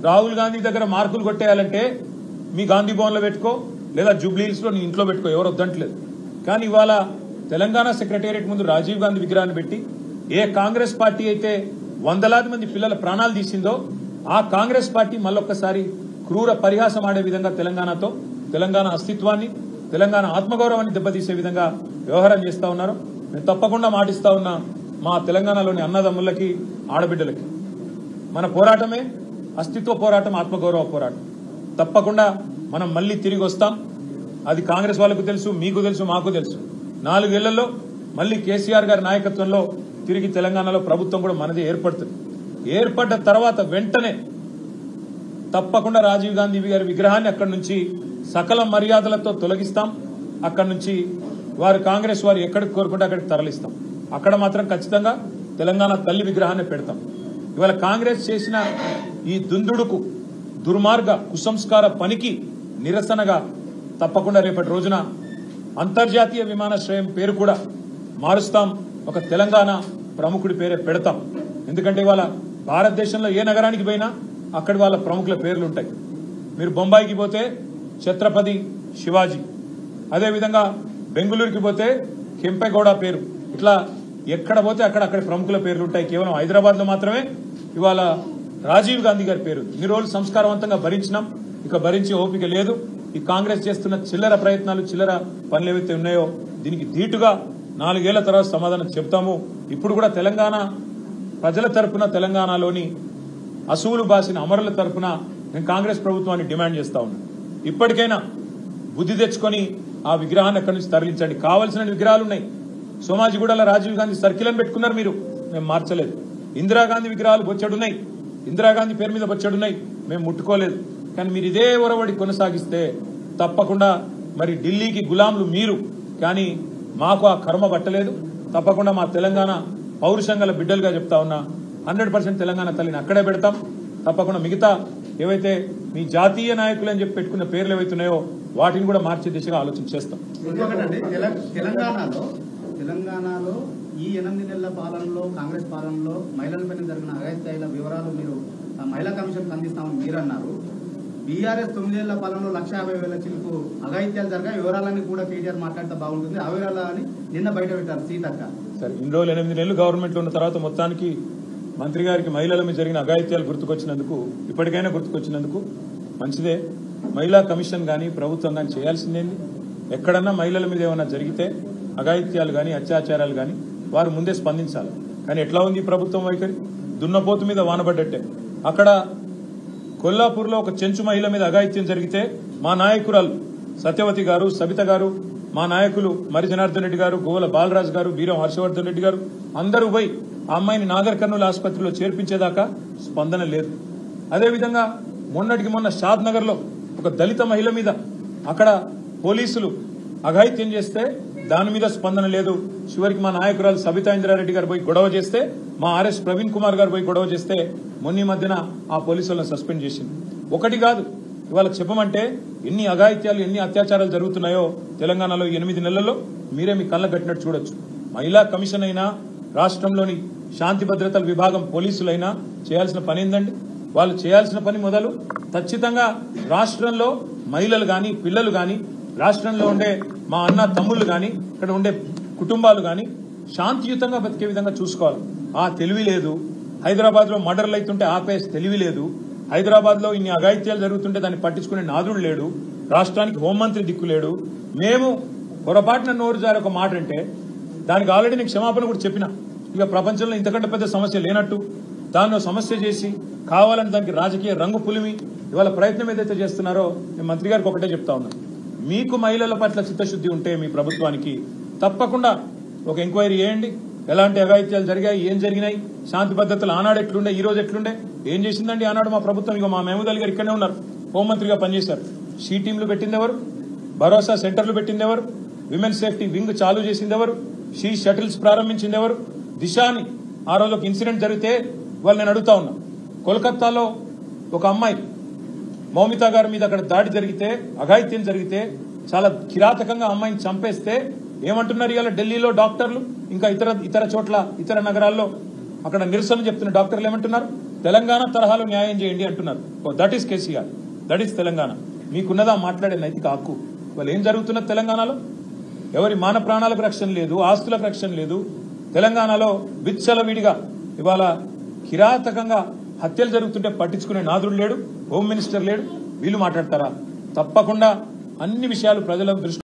రాహుల్ గాంధీ దగ్గర మార్కులు కొట్టేయాలంటే మీ గాంధీ భవన్లో పెట్టుకో, లేదా జూబ్లీహిల్స్లో నీ ఇంట్లో పెట్టుకో, ఎవరు వద్దంటలేదు. కానీ ఇవాళ తెలంగాణ సెక్రటేరియట్ ముందు రాజీవ్ గాంధీ విగ్రహాన్ని పెట్టి ఏ కాంగ్రెస్ పార్టీ అయితే వందలాది మంది పిల్లల ప్రాణాలు తీసిందో ఆ కాంగ్రెస్ పార్టీ మళ్ళొక్కసారి క్రూర పరిహాసం ఆడే విధంగా తెలంగాణతో, తెలంగాణ అస్తిత్వాన్ని, తెలంగాణ ఆత్మగౌరవాన్ని దెబ్బతీసే విధంగా వ్యవహారం చేస్తా ఉన్నారు. మేము తప్పకుండా మాటిస్తా ఉన్నా మా తెలంగాణలోని అన్నదమ్ములకి, ఆడబిడ్డలకి, మన పోరాటమే అస్తిత్వ పోరాటం, ఆత్మగౌరవ పోరాటం. తప్పకుండా మనం మళ్ళీ తిరిగి వస్తాం. అది కాంగ్రెస్ వాళ్ళకు తెలుసు, మీకు తెలుసు, మాకు తెలుసు. 4 ఏళ్లలో మళ్ళీ కేసీఆర్ గారి నాయకత్వంలో తిరిగి తెలంగాణలో ప్రభుత్వం కూడా మనది ఏర్పడుతుంది. ఏర్పడ్డ తర్వాత వెంటనే తప్పకుండా రాజీవ్ గాంధీ గారి విగ్రహాన్ని అక్కడి నుంచి సకల మర్యాదలతో తొలగిస్తాం. అక్కడి నుంచి వారు కాంగ్రెస్ వారు ఎక్కడికి కోరుకుంటే అక్కడికి తరలిస్తాం. అక్కడ మాత్రం ఖచ్చితంగా తెలంగాణ తల్లి విగ్రహాన్ని పెడతాం. ఇవాళ కాంగ్రెస్ చేసిన ఈ దుందుడుకు, దుర్మార్గ, కుసంస్కార పనికి నిరసనగా తప్పకుండా రేపటి రోజున అంతర్జాతీయ విమానాశ్రయం పేరు కూడా మారుస్తాం. ఒక తెలంగాణ ప్రముఖుడి పేరే పెడతాం. ఎందుకంటే ఇవాళ భారతదేశంలో ఏ నగరానికి పోయినా అక్కడి వాళ్ళ ప్రముఖుల పేర్లు ఉంటాయి. మీరు బొంబాయికి పోతే ఛత్రపతి శివాజీ, అదేవిధంగా బెంగళూరుకి పోతే కెంపెగౌడ పేరు, ఇట్లా ఎక్కడ పోతే అక్కడి ప్రముఖుల పేర్లు ఉంటాయి. కేవలం హైదరాబాద్లో మాత్రమే ఇవాళ రాజీవ్ గాంధీ గారి పేరు. ఇన్ని రోజులు సంస్కారవంతంగా భరించినాం, ఇక భరించే ఓపిక లేదు. ఈ కాంగ్రెస్ చేస్తున్న చిల్లర ప్రయత్నాలు, చిల్లర పనులు ఏవైతే ఉన్నాయో దీనికి ధీటుగా 4 ఏళ్ల తర్వాత సమాధానం చెప్తాము. ఇప్పుడు కూడా తెలంగాణ ప్రజల తరపున, తెలంగాణలోని అసువులు బాసిన అమరుల తరపున నేను కాంగ్రెస్ ప్రభుత్వాన్ని డిమాండ్ చేస్తా ఉన్నాను. ఇప్పటికైనా బుద్ధి తెచ్చుకొని ఆ విగ్రహాన్ని అక్కడి నుంచి తరలించండి. కావాల్సిన విగ్రహాలు ఉన్నాయి. సోమాజిగూడలో రాజీవ్ గాంధీ సర్కిల్ అని పెట్టుకున్నారు మీరు, మేము మార్చలేదు. ఇందిరాగాంధీ విగ్రహాలు బొచ్చడున్నాయి, ఇందిరాగాంధీ పేరు మీద బొచ్చడున్నాయి, మేము ముట్టుకోలేదు. కానీ మీరు ఇదే ఒరవడి కొనసాగిస్తే తప్పకుండా మరి ఢిల్లీకి గులాంలు మీరు, కానీ మాకు ఆ కర్మ పట్టలేదు. తప్పకుండా మా తెలంగాణ పౌరుషంగల బిడ్డలుగా చెప్తా ఉన్నా 100% తెలంగాణ తల్లిని అక్కడే పెడతాం. తప్పకుండా మిగతా ఏవైతే మీ జాతీయ నాయకులు అని చెప్పి పెట్టుకున్న పేర్లు ఏవైతున్నాయో వాటిని కూడా మార్చే దిశగా ఆలోచన చేస్తాం. తెలంగాణలో ఈ 8 నెలల పాలనలో, కాంగ్రెస్ పాలనలో మహిళలపై జరిగిన అఘాయిత్యాల వివరాలు మీరు మహిళా కమిషన్ అందిస్తామని మీరు అన్నారు. బీఆర్ఎస్ 9 ఏళ్ల పాలనలో 1,50,000 చిలుకు అఘాయిత్యాలు జరిగా వివరాలన్నీ కూడా కేటీఆర్ మాట్లాడితే బాగుంటుంది, ఆ వివరాలని నిన్న బయట పెట్టారు సీతక్క. సరే, ఇన్ని రోజులు 8 నెలలు గవర్నమెంట్లో ఉన్న తర్వాత మొత్తానికి మంత్రి గారికి మహిళల మీద జరిగిన అఘాయిత్యాలు గుర్తుకొచ్చినందుకు, ఇప్పటికైనా గుర్తుకొచ్చినందుకు మంచిదే. మహిళా కమిషన్ కానీ ప్రభుత్వం కానీ చేయాల్సిందేంది? ఎక్కడన్నా మహిళల మీద ఏమైనా జరిగితే అఘాయిత్యాలు కానీ అత్యాచారాలు కానీ వారు ముందే స్పందించాలి. కానీ ఎట్లా ఉంది ప్రభుత్వం వైఖరి? దున్నపోతు మీద వానబడ్డట్టే. అక్కడ కొల్లాపూర్లో ఒక చెంచు మహిళ మీద అఘాయిత్యం జరిగితే మా నాయకురాలు సత్యవతి గారు, సబిత గారు, మా నాయకులు మరి జనార్దన్ రెడ్డి గారు, గోవల బాలరాజు గారు, బీరం హర్షవర్ధన్ రెడ్డి గారు అందరూ పోయి ఆ అమ్మాయిని నాగర్ కర్నూలు ఆసుపత్రిలో చేర్పించేదాకా స్పందన లేదు. అదేవిధంగా మొన్నటికి మొన్న షాద్ నగర్ లో ఒక దళిత మహిళ మీద అక్కడ పోలీసులు అఘాయిత్యం చేస్తే దాని మీద స్పందన లేదు. చివరికి మా నాయకురాలు సబితా ఇంద్రారెడ్డి గారు పోయి గొడవ చేస్తే, మా ఆర్ఎస్ ప్రవీణ్ కుమార్ గారు పోయి గొడవ చేస్తే మొన్న మధ్యన ఆ పోలీసులను సస్పెండ్ చేసింది. ఒకటి కాదు, ఇవాళ చెప్పమంటే ఎన్ని అఘాయిత్యాలు, ఎన్ని అత్యాచారాలు జరుగుతున్నాయో తెలంగాణలో 8 నెలల్లో మీరే మీ కళ్ళ కట్టినట్టు చూడొచ్చు. మహిళా కమిషన్ అయినా, రాష్ట్రంలోని శాంతి భద్రతల విభాగం పోలీసులైనా చేయాల్సిన పని ఏందండి? వాళ్ళు చేయాల్సిన పని మొదలు ఖచ్చితంగా రాష్ట్రంలో మహిళలు కానీ, పిల్లలు కానీ, రాష్ట్రంలో ఉండే మా అన్న తమ్ముళ్ళు కానీ, ఇక్కడ ఉండే కుటుంబాలు కానీ శాంతియుతంగా బతికే విధంగా చూసుకోవాలి. ఆ తెలివి లేదు. హైదరాబాద్ లో మర్డర్లు అవుతుంటే ఆపే తెలివి లేదు. హైదరాబాద్ లో ఇన్ని అఘాయిత్యాలు జరుగుతుంటే దాన్ని పట్టించుకునే నాదుడు లేడు. రాష్ట్రానికి హోంమంత్రి దిక్కు లేడు. మేము పొరపాటున నోరు జారి ఒక మాట అంటే దానికి ఆల్రెడీ నేను క్షమాపణ కూడా చెప్పిన. ఇక ప్రపంచంలో ఇంతకంటే పెద్ద సమస్య లేనట్టు దాన్ని సమస్య చేసి కావాలని దానికి రాజకీయ రంగు పులిమి ఇవాళ ప్రయత్నం ఏదైతే చేస్తున్నారో నేను మంత్రి గారికి ఒకటే చెప్తా ఉన్నా, మీకు మహిళల పట్ల చిత్తశుద్ధి ఉంటే మీ ప్రభుత్వానికి తప్పకుండా ఒక ఎంక్వైరీ చేయండి. ఎలాంటి అఘాయిత్యాలు జరిగాయి, ఏం జరిగినాయి, శాంతి భద్రతలు ఆనాడు ఎట్లుండే, ఈ రోజు ఎట్లుండే, ఏం చేసిందండి ఆనాడు మా ప్రభుత్వం? ఇక మా మహమూద్ అలీ గారు ఇక్కడనే ఉన్నారు, హోంమంత్రిగా పనిచేశారు. షీ టీంలు పెట్టింది ఎవరు? భరోసా సెంటర్లు పెట్టింది ఎవరు? విమెన్ సేఫ్టీ వింగ్ చాలు చేసింది ఎవరు? షీ షటిల్స్ ప్రారంభించింది ఎవరు? దిశాని ఆ రోజు ఒక ఇన్సిడెంట్ జరిగితే వాళ్ళు నేను అడుగుతా ఉన్నా, కోల్కతాలో ఒక అమ్మాయి మౌమితా గారి మీద అక్కడ దాడి జరిగితే, అఘాయిత్యం జరిగితే, చాలా కిరాతకంగా అమ్మాయిని చంపేస్తే ఏమంటున్నారు ఇవాళ ఢిల్లీలో డాక్టర్లు, ఇంకా ఇతర చోట్ల, ఇతర నగరాల్లో అక్కడ నిరసన చెప్తున్న డాక్టర్లు ఏమంటున్నారు? తెలంగాణ తరహాలో న్యాయం చేయండి అంటున్నారు. That is KCR, that is Telangana. మీకున్నదా మాట్లాడే నైతిక హక్కు? వాళ్ళు ఏం జరుగుతున్నది తెలంగాణలో? ఎవరి మాన ప్రాణాలకు రక్షణ లేదు, ఆస్తులకు రక్షణ లేదు. తెలంగాణలో విచ్చలవిడిగా ఇవాళ కిరాతకంగా హత్యలు జరుగుతుంటే పట్టించుకునే నాదుడు లేడు, హోమ్ మినిస్టర్ లేడు. వీళ్ళు మాట్లాడతారా? తప్పకుండా అన్ని విషయాలు ప్రజల దృష్టి